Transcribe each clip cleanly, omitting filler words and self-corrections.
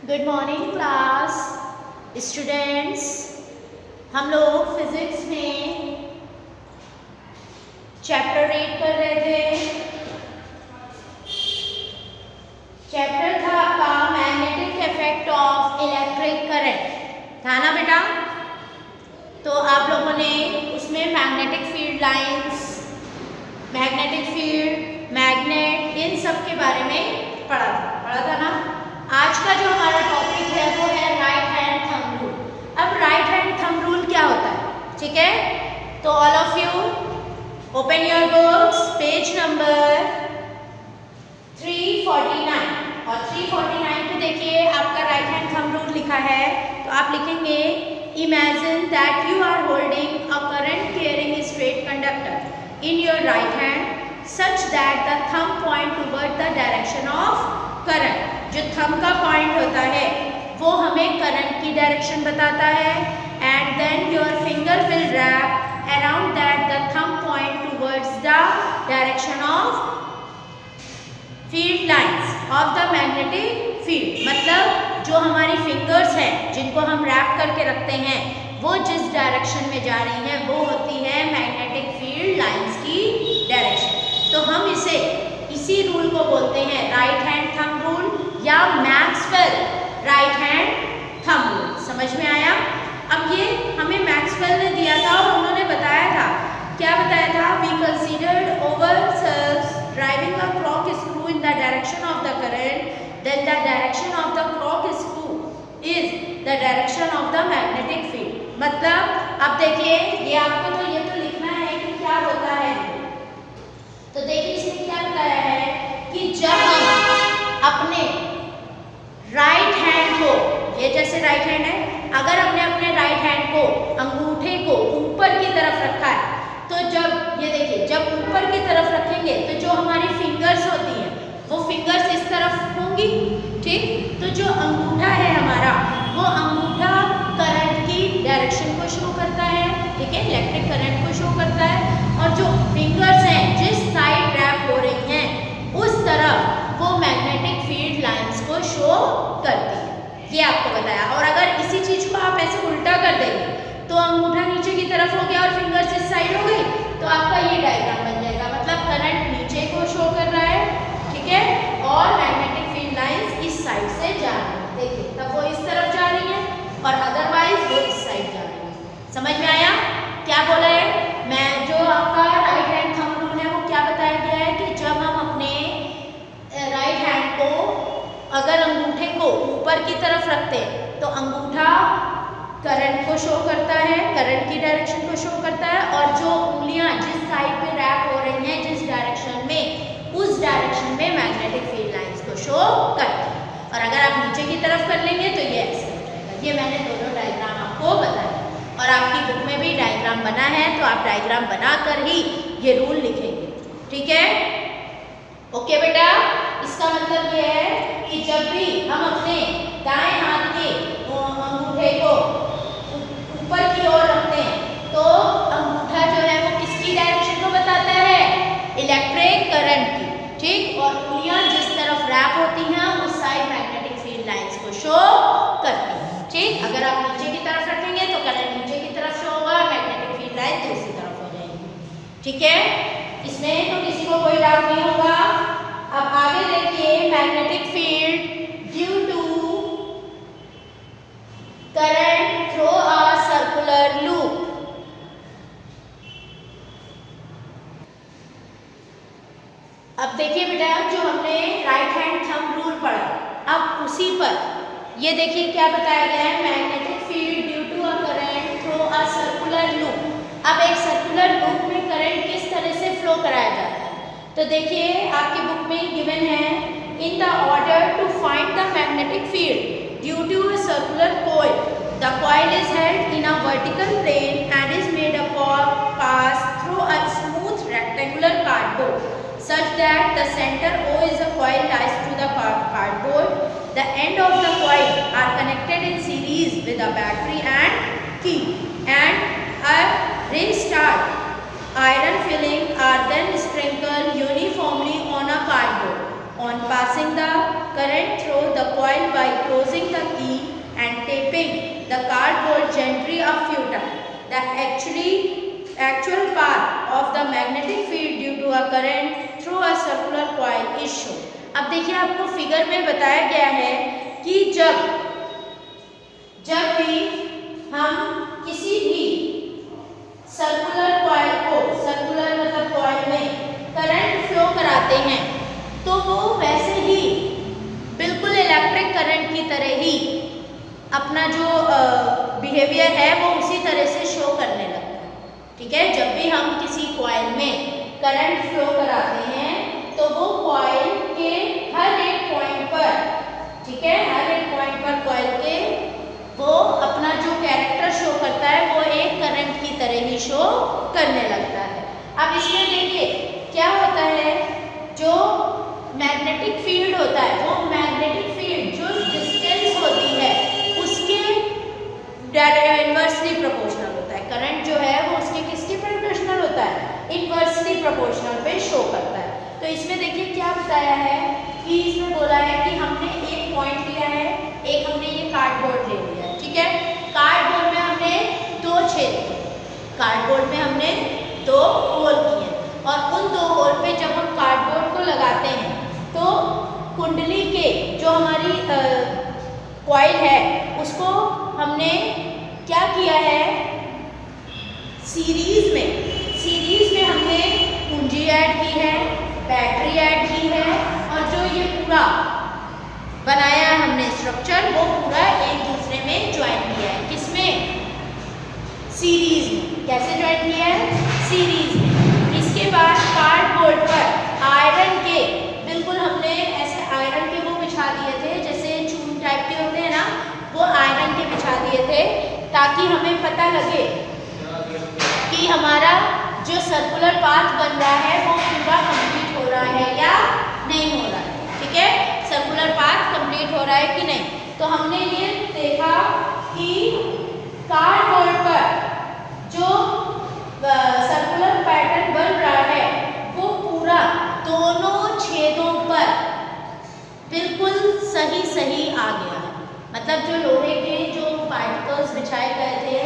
Good morning class students. हम लोग physics में चैप्टर 8 कर रहे थे। चैप्टर था आपका magnetic effect of electric current, था ना बेटा? तो आप लोगों ने उसमें magnetic field lines, magnetic field, magnet, इन सब के बारे में पढ़ा था ना। आज का जो हमारा टॉपिक है वो है राइट हैंड थंब रूल। अब राइट हैंड थंब रूल क्या होता है, ठीक है? तो all of you open your books, page number 349 और 349 पे देखिए आपका राइट हैंड थंब रूल लिखा है। तो आप लिखेंगे imagine that you are holding a current carrying straight conductor in your right hand such that the thumb point toward the direction of current। जो थंब का पॉइंट होता है वो हमें करंट की डायरेक्शन बताता है। And then your finger will wrap around that the thumb point towards the direction of field lines of the magnetic field. मतलब जो हमारी फिंगर्स हैं जिनको हम रैप करके रखते हैं वो जिस डायरेक्शन में जा रही हैं वो होती है मैग्नेटिक फील्ड लाइंस की डायरेक्शन। तो हम इसी रूल को बोलते हैं राइट हैंड थंब रूल या Maxwell right hand thumb rule. समझ में आया? अब ये हमें मैक्सवेल ने दिया था और उन्होंने बताया था, क्या बताया था? We considered ourselves driving a clock screw in the direction of the current, then the direction of the clock screw is the direction of the magnetic field. मतलब अब देखिए ये आपको तो ये तो लिखना है कि क्या होता है। तो देखिए इसने क्या बताया है कि जब हम अपने राइट हैंड को, ये जैसे राइट हैंड है, अगर हमने अपने राइट हैंड को, अंगूठे को ऊपर की तरफ रखा है, तो जब ये देखिए जब ऊपर की तरफ रखेंगे तो जो हमारी फिंगर्स होती हैं वो फिंगर्स इस तरफ होंगी, ठीक? तो जो अंगूठा है हमारा वो अंगूठा करंट की डायरेक्शन को शो करता है, ठीक है? इलेक्ट्रिक करंट को शो करता है। और जो फिंगर्स हैं जिस साइड रैप हो रही हैं उस तरफ वो मैग्नेटिक फील्ड लाइंस को शो करती है, ये आपको बताया। और अगर इसी चीज को आप ऐसे उल्टा कर देंगे तो अंगूठा नीचे की तरफ हो गया और फिंगर्स इस साइड हो गई, तो आपका ये डायग्राम बन जाएगा। मतलब करंट नीचे को शो कर रहा है, ठीक है? और मैग्नेटिक फील्ड लाइंस इस साइड से जा रही है, देखिए तब वो इस तरफ जा रही है और अदरवाइज वो इस साइड जा रही है। समझ में आया क्या बोला है? मैं जो आपका राइट हैंड थंब रूल है वो क्या बताया गया है कि जब हम अपने राइट हैंड को, अगर अंगूठे को ऊपर की तरफ रखते हैं तो अंगूठा करंट को शो करता है, करंट की डायरेक्शन को शो करता है। और जो उंगलियां जिस साइड पे रैप हो रही हैं जिस डायरेक्शन में, उस डायरेक्शन में मैग्नेटिक फील्ड लाइंस को शो करती है। और अगर आप नीचे की तरफ कर लेंगे तो ये ऐसे हो जाएगा। ये मैंने दोनों डायग्राम आपको बताया और आपकी बुक में भी डायग्राम बना है, तो आप डायग्राम बनाकर ही ये रूल लिखेंगे, ठीक है? ओके बेटा, इसका मतलब ये है कि जब भी हम अपने दाएं हाथ के अंगूठे को ऊपर की ओर रखते हैं तो अंगूठा जो है वो किसकी डायरेक्शन को बताता है? इलेक्ट्रिक करंट की, ठीक? और उंगलियां जिस तरफ रैप होती हैं उस साइड मैग्नेटिक फील्ड लाइंस को शो करती हैं, ठीक? अगर आप नीचे की तरफ रखेंगे तो करंट नीचे की तरफ शो होगा और मैग्नेटिक फील्ड लाइन दूसरी तरफ हो जाएगी, ठीक है? इसमें तो किसी को कोई डाउट नहीं होगा। अब आगे देखिए magnetic field due to current through a circular loop. अब देखिए बेटा जो हमने राइट हैंड थंब रूल पढ़ा, अब उसी पर ये देखिए क्या बताया गया है, magnetic field due to a current through a circular loop. अब एक सर्कुलर लूप में करंट किस तरह से फ्लो कराया जाता है, तो देखिए आपकी बुक में गिवन है in the order to find the magnetic field due to a circular coil, the coil is held in a vertical plane and is made up pass through a smooth rectangular cardboard such that the center O is a coil lies to the cardboard. The end of the coil are connected in series with a battery and key, and a restart iron filling are then sprinkled uniformly on a cardboard. On passing the current through the coil by closing the key and taping the cardboard gently a few times, the actual path of the magnetic field due to a current through a circular coil is shown. अब देखिए आपको figure में बताया गया है कि जब भी हम किसी भी सर्कुलर कॉइल को, सर्कुलर मतलब कॉइल में करंट फ्लो कराते हैं तो वो वैसे ही बिल्कुल इलेक्ट्रिक करंट की तरह ही अपना जो बिहेवियर है वो उसी तरह से शो करने लगता है। ठीक है, जब भी हम किसी कॉइल में करंट फ्लो कराते हैं तो वो कॉइल के हर एक पॉइंट पर, ठीक है, हर एक पॉइंट पर कॉइल के वो अपना जो कैरेक्टर शो करता है वो एक करंट की तरह ही शो करने लगता है। अब इसमें देखिए क्या होता है, जो मैग्नेटिक फील्ड होता है, वो मैग्नेटिक फील्ड जो डिस्टेंस होती है उसके इन्वर्सली प्रोपोर्शनल होता है। करंट जो है वो उसके किसके प्रोपोर्शनल होता है, इन्वर्सली प्रोपोर्शनल पे शो करता है। तो इसमें देखिए क्या बताया है कि इसमें बोला है कि हमने एक पॉइंट लिया है, एक हमने ये कार्डबोर्ड ले लिया है। ठीक है, कार्डबोर्ड में हमने दो छेद किए, कार्डबोर्ड में हमने दो होल किए और उन दो होल पे जब हम कार्डबोर्ड को लगाते हैं तो कुंडली के जो हमारी कॉइल है उसको हमने क्या किया है, सीरीज में हमने कुंजी ऐड की है, बैटरी ऐड की है और जो ये पूरा बनाया है हमने स्ट्रक्चर वो पूरा एक दूसरे में ज्वाइन किया है। किसमें, सीरीज में। कैसे ज्वाइन किया है, सीरीज में। इसके बाद कार्डबोर्ड पर आयरन के बिल्कुल हमने ऐसे आयरन के वो बिछा दिए थे, जैसे चून टाइप के होते हैं ना, वो आयरन के बिछा दिए थे ताकि हमें पता लगे कि हमारा जो सर्कुलर पाथ बन रहा है वो पूरा कंप्लीट हो रहा है या नहीं हो रहा है। ठीक है, सर्कुलर पाथ कंप्लीट हो रहा है कि नहीं। तो हमने ये देखा कि कार्डबोर्ड पर जो सर्कुलर पैटर्न बन रहा है वो पूरा दोनों छेदों पर बिल्कुल सही आ गया है। मतलब जो लोहे के जो पार्टिकल्स बिछाए गए थे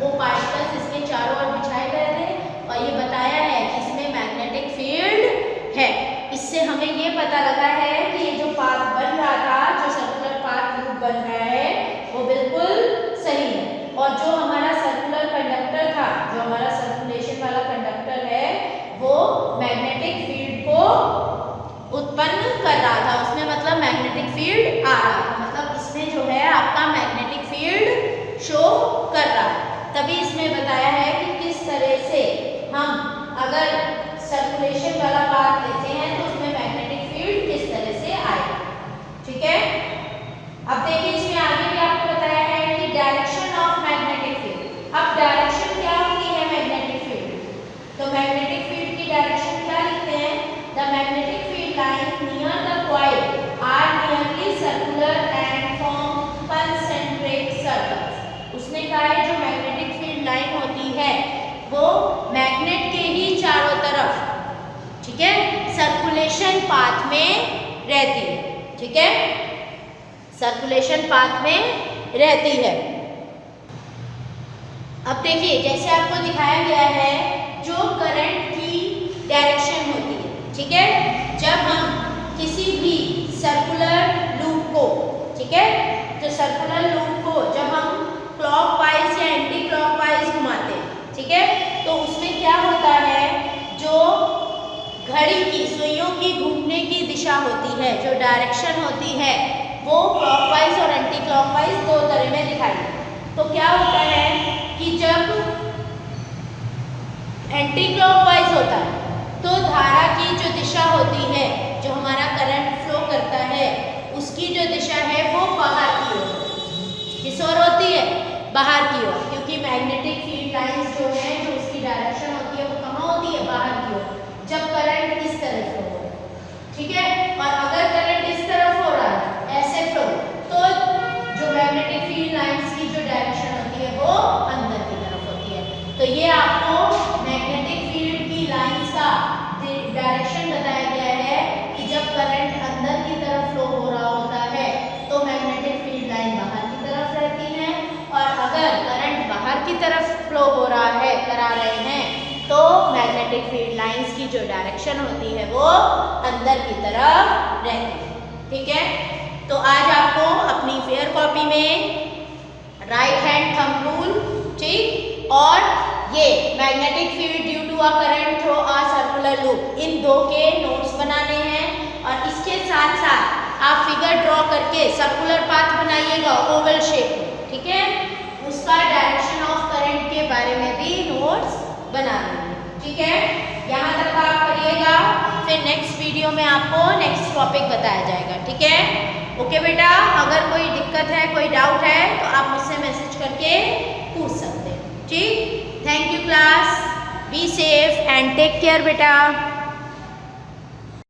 वो पार्टिकल्स इसके चारों ओर बिछाए गए थे और ये बताया है कि इसमें मैग्नेटिक फील्ड है। इससे हमें ये पता लगा है कि ये जो पाथ बन रहा था, जो सर्कुलर पाथ लूप बन रहा है वो बिल्कुल सही है। और जो हमारा सर्कुलर कंडक्टर था, जो हमारा सर्कुलेशन वाला कंडक्टर है, वो मैग्नेटिक फील्ड को उत्पन्न कर रहा था, उसमें मतलब मैग्नेटिक फील्ड आ रहा था, मतलब इसमें जो है आपका मैग्नेटिक फील्ड शो कर रहा है। तभी इसमें बताया है कि किस तरह से हम अगर सर्कुलेशन वाला पाथ लेते हैं तो उसमें मैग्नेटिक फील्ड किस तरह से आएगा। ठीक है, अब देखिए इसमें आगे भी आपको बताया है कि डायरेक्शन ऑफ मैग्नेटिक फील्ड। अब डायरेक्शन क्या होती है मैग्नेटिक फील्ड, तो मैग्नेटिक फील्ड की डायरेक्शन क्या लिखते हैं, the magnetic field line near the coil are nearly circular and form concentric circles. उसने कहा है जो मैग्नेटिक फील्ड लाइन होती है वो मैग्नेट के ही चारों तरफ, ठीक है, सर्कुलेशन पाथ में रहती है। ठीक है, सर्कुलेशन पाथ में रहती है। अब देखिए जैसे आपको दिखाया गया है जो करंट की डायरेक्शन होती है, ठीक है, जब हम किसी भी सर्कुलर लूप को, ठीक है, तो सर्कुलर लूप को जब हम क्लॉकवाइज या एंटी क्लॉकवाइज घुमाते हैं, ठीक है, तो उसमें क्या होता है, जो घड़ी की सुइयों की घूमने की दिशा होती है, जो डायरेक्शन होती है, वो क्लॉकवाइज और एंटी क्लॉकवाइज दो तरह में दिखाई। तो क्या होता है कि जब एंटी क्लॉकवाइज होता है तो धारा की जो दिशा होती है, जो हमारा करंट फ्लो करता है, उसकी जो दिशा है वो बाहर की ओर, किस ओर होती है, बाहर की ओर, क्योंकि मैग्नेटिक फील्ड लाइंस जो है, जो उसकी डायरेक्शन होती है वो कहाँ होती है, बाहर की ओर। जब करंट इस तरफ फ्लो हो, ठीक है, और अगर करंट इस तरफ हो रहा है, ऐसे फ्लो, तो जो मैग्नेटिक फील्ड लाइंस की जो डायरेक्शन होती है वो अंदर की तरफ होती है। तो ये आपको मैग्नेटिक फील्ड की लाइंस का डायरेक्शन बताया गया है कि जब करंट अंदर जा रहे हैं तो मैग्नेटिक फील्ड लाइंस की जो डायरेक्शन होती है वो अंदर की तरफ रहती है। ठीक है, तो आज आपको अपनी फेयर कॉपी में राइट हैंड थंब रूल, ठीक, और ये magnetic field due to a current through a circular loop, इन दो के नोट्स बनाने हैं। और इसके साथ साथ आप फिगर ड्रॉ करके सर्कुलर पाथ बनाइएगा ओवल शेप में, ठीक है, उसका डायरेक्शन ऑफ करंट के बारे में भी नोट्स बना लेंगे। ठीक है, यहाँ तक आप करिएगा, फिर नेक्स्ट वीडियो में आपको नेक्स्ट टॉपिक बताया जाएगा। ठीक है, ओके बेटा, अगर कोई दिक्कत है, कोई डाउट है तो आप मुझसे मैसेज करके पूछ सकते हैं। ठीक, thank you class, be safe and take care बेटा।